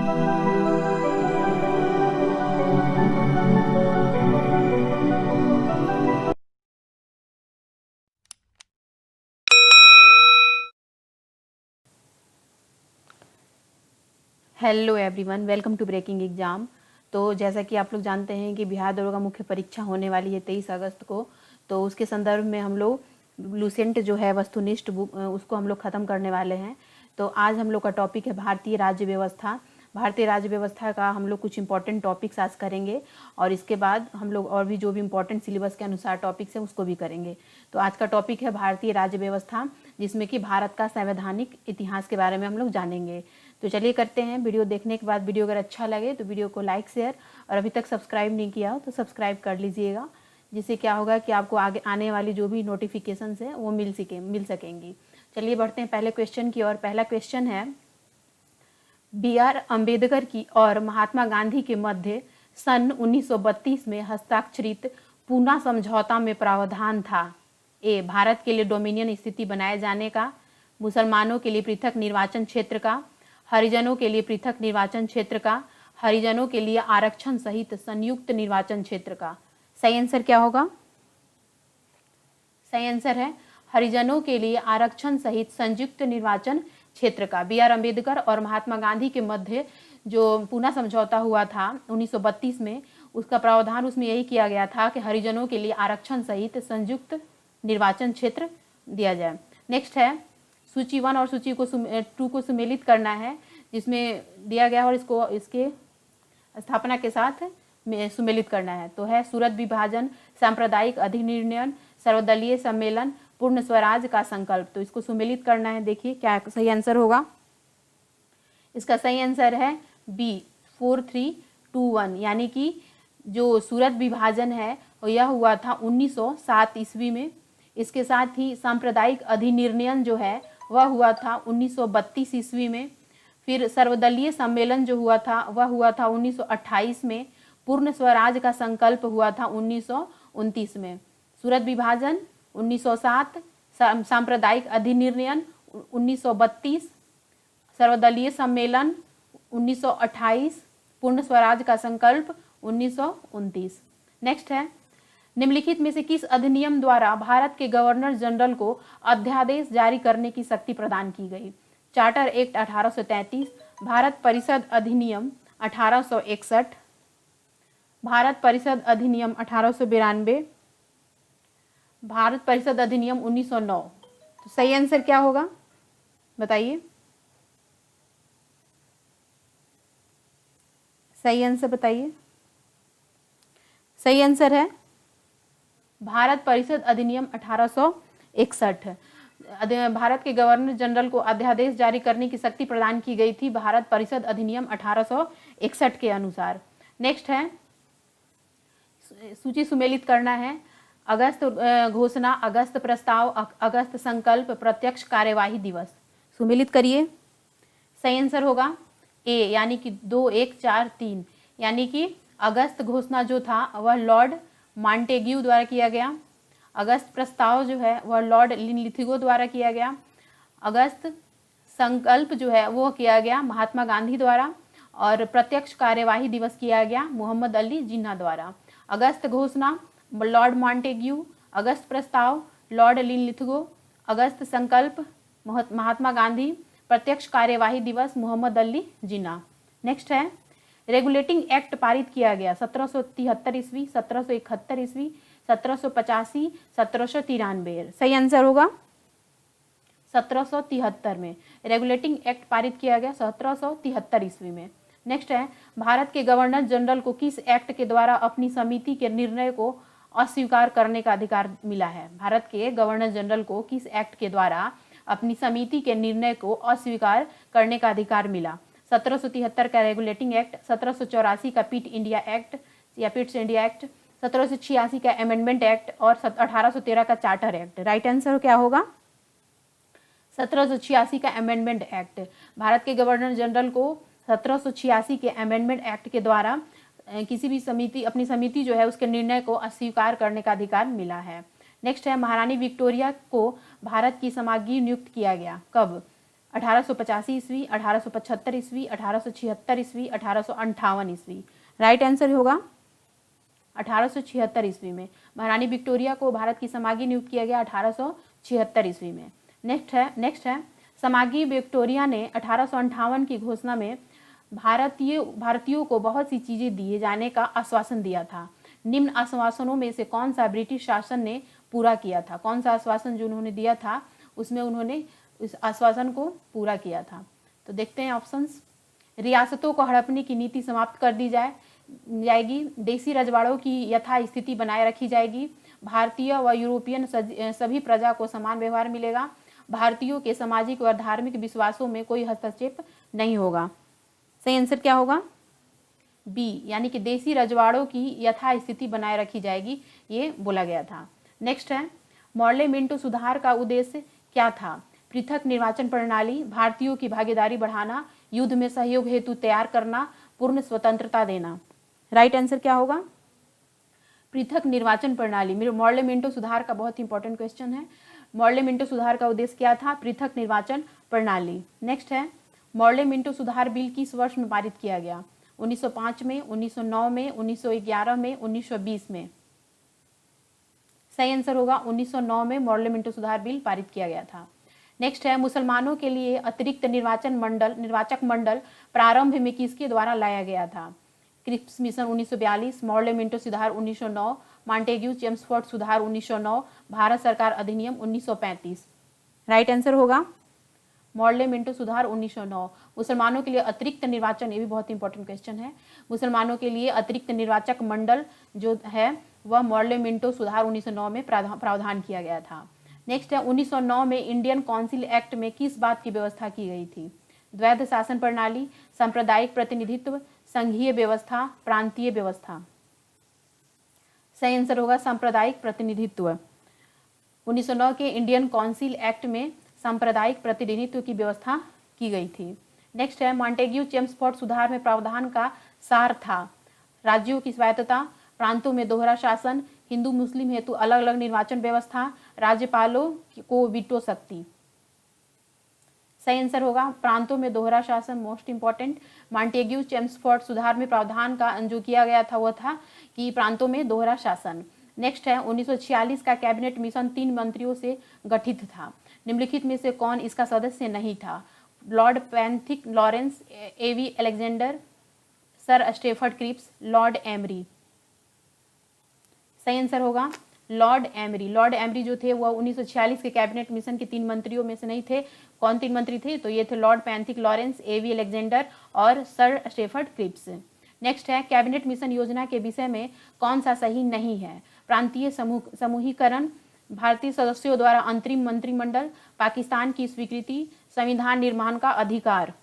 Hello everyone, welcome to Breaking Exam. तो जैसा कि आप लोग जानते हैं कि बिहार दरोगा मुख्य परीक्षा होने वाली है 23 अगस्त को। तो उसके संदर्भ में हम लोग लूसेंट जो है वस्तुनिष्ठ बुक उसको हम लोग ख़त्म करने वाले हैं। तो आज हम लोग का टॉपिक है भारतीय राज्य व्यवस्था। भारतीय राज्य व्यवस्था का हम लोग कुछ इंपॉर्टेंट टॉपिक्स आज करेंगे और इसके बाद हम लोग और भी जो भी इंपॉर्टेंट सिलेबस के अनुसार टॉपिक्स हैं उसको भी करेंगे। तो आज का टॉपिक है भारतीय राज्य व्यवस्था, जिसमें कि भारत का संवैधानिक इतिहास के बारे में हम लोग जानेंगे। तो चलिए करते हैं। वीडियो देखने के बाद वीडियो अगर अच्छा लगे तो वीडियो को लाइक शेयर और अभी तक सब्सक्राइब नहीं किया हो तो सब्सक्राइब कर लीजिएगा, जिससे क्या होगा कि आपको आगे आने वाली जो भी नोटिफिकेशंस हैं वो मिल सकेंगी। चलिए बढ़ते हैं पहले क्वेश्चन की ओर। पहला क्वेश्चन है, BR अम्बेडकर की और महात्मा गांधी के मध्य सन 1932 में हस्ताक्षरित पूना समझौता में प्रावधान था। ए, भारत के लिए डोमिनियन स्थिति बनाए जाने का, मुसलमानों के लिए पृथक निर्वाचन क्षेत्र का, हरिजनों के लिए पृथक निर्वाचन क्षेत्र का, हरिजनों के लिए आरक्षण सहित संयुक्त निर्वाचन क्षेत्र का। सही आंसर क्या होगा? सही आंसर है हरिजनों के लिए आरक्षण सहित संयुक्त निर्वाचन क्षेत्र का। BR अम्बेडकर और महात्मा गांधी के मध्य जो पूना समझौता हुआ था 1932 में, उसका प्रावधान उसमें यही किया गया था कि हरिजनों के लिए आरक्षण सहित संयुक्त निर्वाचन क्षेत्र दिया जाए। नेक्स्ट है, सूची 1 और सूची को 2 को सुमेलित करना है, जिसमें दिया गया और इसको इसके स्थापना के साथ सुमेलित करना है। तो है सूरत विभाजन, सांप्रदायिक अधिनिर्णय, सर्वदलीय सम्मेलन, पूर्ण स्वराज का संकल्प। तो इसको सुमेलित करना है। देखिए क्या सही आंसर होगा। इसका सही आंसर है B 4321, यानी कि जो सूरत विभाजन है यह हुआ था 1907 ईस्वी में। इसके साथ ही सांप्रदायिक अधिनिर्णय जो है वह हुआ था 1932 ईस्वी में। फिर सर्वदलीय सम्मेलन जो हुआ था वह हुआ था 1928 में। पूर्ण स्वराज का संकल्प हुआ था 1929 में। सूरत विभाजन 1907, सांप्रदायिक अधिनिर्णय 1932, सर्वदलीय सम्मेलन 1928, पूर्ण स्वराज का संकल्प 1929। नेक्स्ट है, निम्नलिखित में से किस अधिनियम द्वारा भारत के गवर्नर जनरल को अध्यादेश जारी करने की शक्ति प्रदान की गई? चार्टर एक्ट 1833, भारत परिषद अधिनियम 1861, भारत परिषद अधिनियम 1892, भारत परिषद अधिनियम 1909। तो सही आंसर क्या होगा बताइए? सही आंसर बताइए। सही आंसर है भारत परिषद अधिनियम 1861। भारत के गवर्नर जनरल को अध्यादेश जारी करने की शक्ति प्रदान की गई थी भारत परिषद अधिनियम 1861 के अनुसार। नेक्स्ट है, सूची सुमेलित करना है। अगस्त घोषणा, अगस्त प्रस्ताव, अगस्त संकल्प, प्रत्यक्ष कार्यवाही दिवस। सुमेलित करिए। सही आंसर होगा ए, यानी कि 2, 1, 4, 3, यानी कि अगस्त घोषणा जो था वह लॉर्ड मॉन्टेग्यू द्वारा किया गया। अगस्त प्रस्ताव जो है वह लॉर्ड लिनलिथिगो द्वारा किया गया। अगस्त संकल्प जो है वो किया गया महात्मा गांधी द्वारा। और प्रत्यक्ष कार्यवाही दिवस किया गया मोहम्मद अली जिन्ना द्वारा। अगस्त घोषणा लॉर्ड मॉन्टेग्यू, अगस्त प्रस्ताव लॉर्ड लिनलिथिगो, अगस्त संकल्प महात्मा गांधी, प्रत्यक्ष कार्यवाही दिवस मोहम्मद अली जिन्ना। नेक्स्ट है, रेगुलेटिंग एक्ट पारित किया गया 1773 ईस्वी, 1771 ईस्वी, 1785, 1793। सही आंसर होगा 1773 में रेगुलेटिंग एक्ट पारित किया गया 1773 ईस्वी में। नेक्स्ट है, भारत के गवर्नर जनरल को किस एक्ट के द्वारा अपनी समिति के निर्णय को अस्वीकार करने का अधिकार मिला है? भारत के गवर्नर जनरल को किस एक्ट के द्वारा अपनी समिति के निर्णय को अस्वीकार करने का अधिकार मिला? 1773 का रेगुलेटिंग एक्ट, 1784 का पिट इंडिया एक्ट या पिट्स इंडिया एक्ट, 1786 का अमेंडमेंट एक्ट और 1813 का चार्टर एक्ट। राइट आंसर क्या होगा? 1786 का अमेंडमेंट एक्ट। भारत के गवर्नर जनरल को 1786 के अमेंडमेंट एक्ट के द्वारा किसी भी समिति, अपनी समिति जो है उसके निर्णय को अस्वीकार करने का अधिकार मिला है। नेक्स्ट है, महारानी विक्टोरिया को भारत की समाज्ञी नियुक्त किया गया कब? 1885 ईस्वी, 1875 ईस्वी, 1876 ईस्वी, 1858 ईस्वी। राइट आंसर होगा 1876 ईस्वी में। महारानी विक्टोरिया को भारत की समागी नियुक्त किया गया 1876 ईस्वी में। नेक्स्ट है समागी विक्टोरिया ने 1858 की घोषणा में भारतीयों को बहुत सी चीजें दिए जाने का आश्वासन दिया था। निम्न आश्वासनों में से कौन सा ब्रिटिश शासन ने पूरा किया था? कौन सा आश्वासन जो उन्होंने दिया था उसमें उन्होंने इस आश्वासन को पूरा किया था? तो देखते हैं ऑप्शंस। रियासतों को हड़पने की नीति समाप्त कर दी जाएगी। देसी रजवाड़ों की यथास्थिति बनाए रखी जाएगी। भारतीय व यूरोपियन सभी प्रजा को समान व्यवहार मिलेगा। भारतीयों के सामाजिक व धार्मिक विश्वासों में कोई हस्तक्षेप नहीं होगा। सही आंसर क्या होगा? बी, यानी कि देसी रजवाड़ों की यथास्थिति बनाए रखी जाएगी, ये बोला गया था। नेक्स्ट है मॉर्ले मिंटो सुधार का उद्देश्य क्या था? पृथक निर्वाचन प्रणाली, भारतीयों की भागीदारी बढ़ाना, युद्ध में सहयोग हेतु तैयार करना, पूर्ण स्वतंत्रता देना। राइट आंसर क्या होगा? पृथक निर्वाचन प्रणाली। मॉर्ले मिंटो सुधार का बहुत इंपॉर्टेंट क्वेश्चन है। मॉर्ले मिंटो सुधार का उद्देश्य क्या था? पृथक निर्वाचन प्रणाली। नेक्स्ट है मॉर्ले मिंटो सुधार बिल किस वर्ष में पारित किया गया? 1905 में, 1909 में, 1911 में, 1920 में। सही आंसर होगा 1909 में मॉर्ले मिंटो सुधार बिल पारित किया गया था। नेक्स्ट है मुसलमानों के लिए अतिरिक्त निर्वाचक मंडल प्रारंभ में किसके द्वारा लाया गया था? क्रिप्स मिशन 1942, मॉर्ले मिंटो सुधार 1909, मॉन्टेग्यू चेम्सफोर्ड सुधार 1909, भारत सरकार अधिनियम 1935। राइट आंसर होगा मॉर्ले मिंटो सुधार 1909। मुसलमानों के लिए अतिरिक्त निर्वाचन, ये भी बहुत इंपॉर्टेंट क्वेश्चन है। मुसलमानों के लिए अतिरिक्त निर्वाचक मंडल जो है वह मॉर्ले मिंटो सुधार 1909 में प्रावधान किया गया था। नेक्स्ट है 1909 में इंडियन काउंसिल एक्ट में किस बात की व्यवस्था की गई थी? द्वैध शासन प्रणाली, सांप्रदायिक प्रतिनिधित्व, संघीय व्यवस्था, प्रांतीय व्यवस्था। सही आंसर होगा सांप्रदायिक प्रतिनिधित्व। 1909 के इंडियन काउंसिल एक्ट में सांप्रदायिक प्रतिनिधित्व की व्यवस्था की गई थी। नेक्स्ट है मॉन्टेग्यू चेम्सफोर्ड सुधार में प्रावधान का सार था राज्यों की स्वायत्तता, प्रांतों में दोहरा शासन, हिंदू मुस्लिम हेतु अलग अलग निर्वाचन व्यवस्था, राज्यपालों को वीटो शक्ति। सही आंसर होगा प्रांतों में दोहरा शासन, मोस्ट इंपॉर्टेंट। मॉन्टेग्यू चेम्सफोर्ड सुधार में प्रावधान का जो किया गया था वह था कि प्रांतों में दोहरा शासन। नेक्स्ट है 1946 का कैबिनेट मिशन 3 मंत्रियों से गठित था। निम्नलिखित में से कौन इसका सदस्य नहीं था? Lord Pethick Lawrence, A V Alexander, Sir Stafford Cripps, Lord Amery. सही आंसर होगा लॉर्ड एमरी। लॉर्ड एमरी जो थे वह 1946 के कैबिनेट मिशन के 3 मंत्रियों में से नहीं थे। कौन 3 मंत्री थे? तो ये थे Lord Pethick Lawrence, A V Alexander और सर स्टेफर्ड क्रिप्स। नेक्स्ट है कैबिनेट मिशन योजना के विषय में कौन सा सही नहीं है? प्रांतीय समूहीकरण, भारतीय सदस्यों द्वारा अंतरिम मंत्रिमंडल, पाकिस्तान की स्वीकृति, संविधान निर्माण का अधिकार।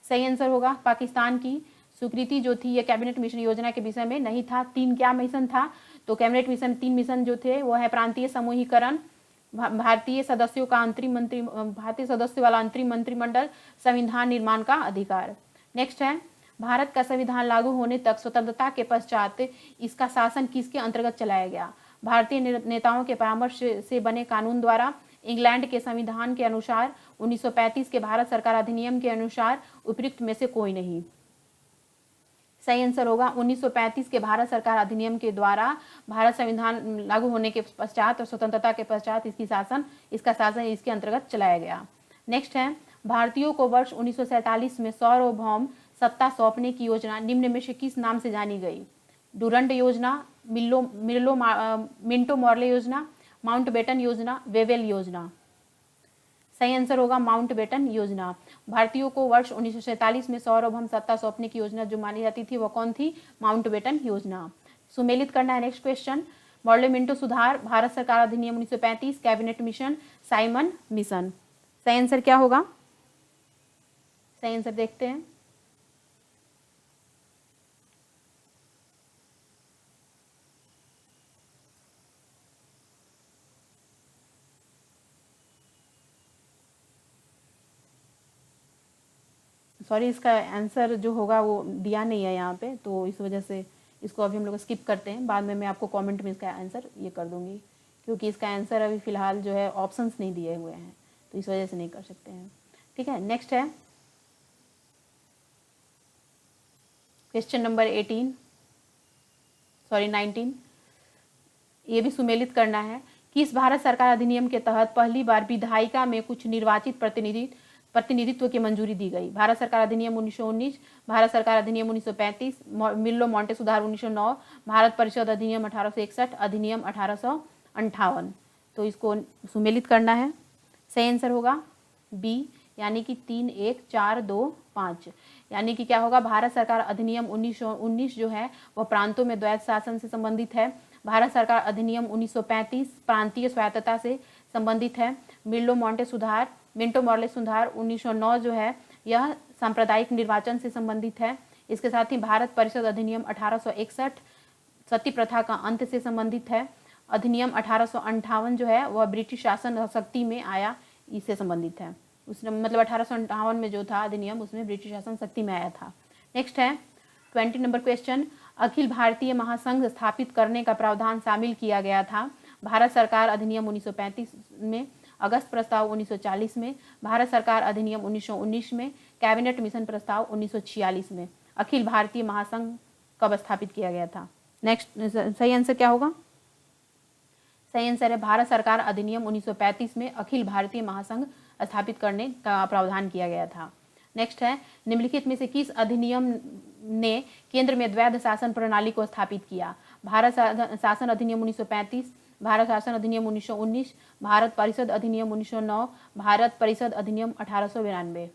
सही आंसर होगा पाकिस्तान की स्वीकृति जो थी, यह कैबिनेट मिशन योजना के विषय में नहीं था। 3 क्या मिशन था? तो कैबिनेट मिशन 3 मिशन जो थे वो है प्रांतीय समूहीकरण, भारतीय सदस्यों वाला अंतरिम मंत्रिमंडल, संविधान निर्माण का अधिकार। नेक्स्ट है भारत का संविधान लागू होने तक स्वतंत्रता के पश्चात इसका शासन किसके अंतर्गत चलाया गया? भारतीय नेताओं के परामर्श से बने कानून द्वारा, इंग्लैंड के संविधान के अनुसार, 1935 के भारत सरकार अधिनियम के अनुसार, उपयुक्त में से कोई नहीं। सही आंसर होगा 1935 के भारत सरकार अधिनियम के द्वारा भारत संविधान लागू होने के पश्चात और स्वतंत्रता के पश्चात इसका शासन इसके अंतर्गत चलाया गया। नेक्स्ट है भारतीयों को वर्ष 1947 में सार्वभौम सत्ता सौंपने की योजना निम्न में से किस नाम से जानी गई? डुरंड योजना, मिंटो मॉर्ले योजना, माउंटबेटन योजना, वेवेल योजना। सही आंसर होगा माउंटबेटन योजना। भारतीयों को वर्ष 1947 में सार्वभौम सत्ता सौंपने की योजना जो मानी जाती थी वह कौन थी? माउंटबेटन योजना। सुमेलित करना है नेक्स्ट क्वेश्चन। मॉर्ले मिंटो सुधार, भारत सरकार अधिनियम 1935, कैबिनेट मिशन, साइमन मिशन। सही आंसर क्या होगा? सही आंसर देखते हैं। सॉरी, इसका आंसर जो होगा वो दिया नहीं है यहाँ पे, तो इस वजह से इसको अभी हम लोग स्किप करते हैं। बाद में मैं आपको कमेंट में इसका आंसर ये कर दूंगी, क्योंकि इसका आंसर अभी फ़िलहाल जो है ऑप्शंस नहीं दिए हुए हैं, तो इस वजह से नहीं कर सकते हैं। ठीक है। नेक्स्ट है क्वेश्चन नंबर 19, ये भी सुमेलित करना है। किस भारत सरकार अधिनियम के तहत पहली बार विधायिका में कुछ निर्वाचित प्रतिनिधित्व की मंजूरी दी गई? भारत सरकार अधिनियम 1919, भारत सरकार अधिनियम 1935, मिल्लो मोंटे सुधार 1909, भारत परिषद अधिनियम 1861, अधिनियम 1858। तो इसको सुमेलित करना है। सही आंसर होगा बी, यानी कि 3, 1, 4, 2, 5। यानी कि क्या होगा, भारत सरकार अधिनियम 1919 जो है वह प्रांतों में द्वैध शासन से संबंधित है। भारत सरकार अधिनियम 1935 प्रांतीय स्वायत्तता से संबंधित है। मिंटो मॉर्ले सुधार 1909 जो है यह सांप्रदायिक निर्वाचन से संबंधित है। इसके साथ ही भारत परिषद अधिनियम 1861 सती प्रथा का अंत से संबंधित है। अधिनियम 1858 जो है वह ब्रिटिश शासन शक्ति में आया, इससे संबंधित है। उसने मतलब 1858 में जो था अधिनियम, उसमें ब्रिटिश शासन शक्ति में आया था। नेक्स्ट है 20 नंबर क्वेश्चन, अखिल भारतीय महासंघ स्थापित करने का प्रावधान शामिल किया गया था। भारत सरकार अधिनियम 1935 में, अगस्त प्रस्ताव 1940 में, भारत सरकार अधिनियम 1919 में, कैबिनेट मिशन प्रस्ताव 1946 में। अखिल भारतीय महासंघ कब स्थापित किया गया था? नेक्स्ट सही आंसर क्या होगा? सही आंसर है भारत सरकार अधिनियम 1935 में अखिल भारतीय महासंघ स्थापित करने का प्रावधान किया गया था। नेक्स्ट है निम्नलिखित में से किस अधिनियम ने केंद्र में द्वैध शासन प्रणाली को स्थापित किया? भारत शासन अधिनियम 1935, भारत शासन अधिनियम 1919, भारत परिषद अधिनियम 1909, भारत परिषद अधिनियम 1892।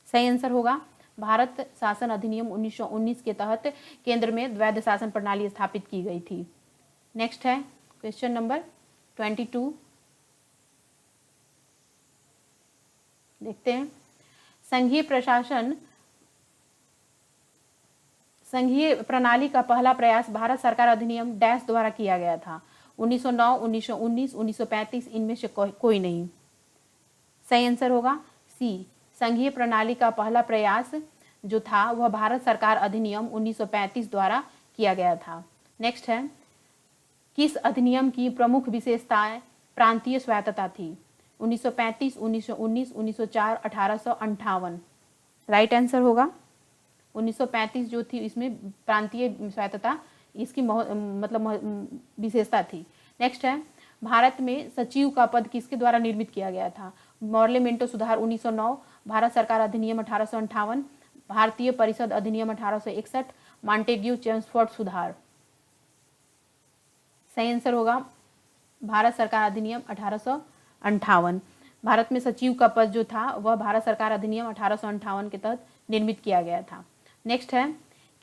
सही आंसर होगा भारत शासन अधिनियम 1919 के तहत केंद्र में द्वैध शासन प्रणाली स्थापित की गई थी। नेक्स्ट है क्वेश्चन नंबर 22, देखते हैं। संघीय प्रणाली का पहला प्रयास भारत सरकार अधिनियम डैश द्वारा किया गया था। 1909, 1919, 1935, इनमें से कोई नहीं। सही आंसर होगा सी, संघीय प्रणाली का पहला प्रयास जो था वह भारत सरकार अधिनियम 1935 द्वारा किया गया था। नेक्स्ट है किस अधिनियम की प्रमुख विशेषताएं प्रांतीय स्वायत्तता थी? 1935, 1919, 1904, 1858। राइट आंसर होगा 1935 जो थी, इसमें प्रांतीय स्वायत्तता इसकी मतलब विशेषता थी। नेक्स्ट है भारत में सचिव का पद किसके द्वारा निर्मित किया गया था? मॉर्ले मिंटो सुधार 1909, भारत सरकार अधिनियम 1858, भारतीय परिषद अधिनियम 1861, मॉन्टेग्यू चेम्सफोर्ड सुधार। सही आंसर होगा भारत सरकार अधिनियम 1858। भारत में सचिव का पद जो था वह भारत सरकार अधिनियम 1858 के तहत निर्मित किया गया था। नेक्स्ट है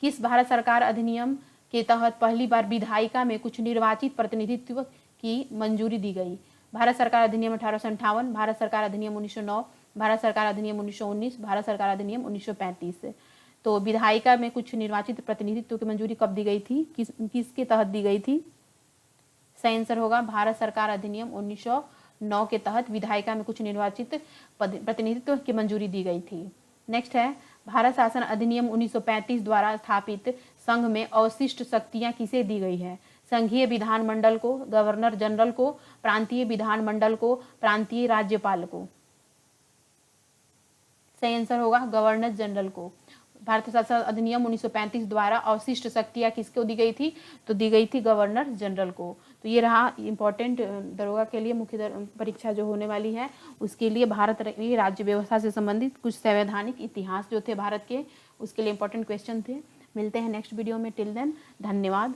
किस भारत सरकार अधिनियम के तहत पहली बार विधायिका में कुछ निर्वाचित प्रतिनिधित्व की मंजूरी दी गई? भारत सरकार अधिनियम 1858, भारत सरकार अधिनियम 1909, भारत सरकार अधिनियम 1919, भारत सरकार अधिनियम 1935। तो विधायिका में कुछ निर्वाचित प्रतिनिधित्व की मंजूरी कब दी गई थी, किसके तहत दी गई थी? सही आंसर होगा भारत सरकार अधिनियम 1909 के तहत विधायिका में कुछ निर्वाचित प्रतिनिधित्व की मंजूरी दी गई थी। नेक्स्ट है भारत शासन अधिनियम 1935 द्वारा स्थापित संघ में अवशिष्ट शक्तियां किसे दी गई है? संघीय विधानमंडल को, गवर्नर जनरल को, प्रांतीय विधानमंडल को, प्रांतीय राज्यपाल को। सही आंसर होगा गवर्नर जनरल को। भारत शासन अधिनियम 1935 द्वारा अवशिष्ट शक्तियां किसको दी गई थी? तो दी गई थी गवर्नर जनरल को। तो ये रहा इंपॉर्टेंट दरोगा के लिए मुख्य परीक्षा जो होने वाली है, उसके लिए भारत राज्य व्यवस्था से संबंधित कुछ संवैधानिक इतिहास जो थे भारत के, उसके लिए इंपॉर्टेंट क्वेश्चन थे। मिलते हैं नेक्स्ट वीडियो में। टिल देन धन्यवाद।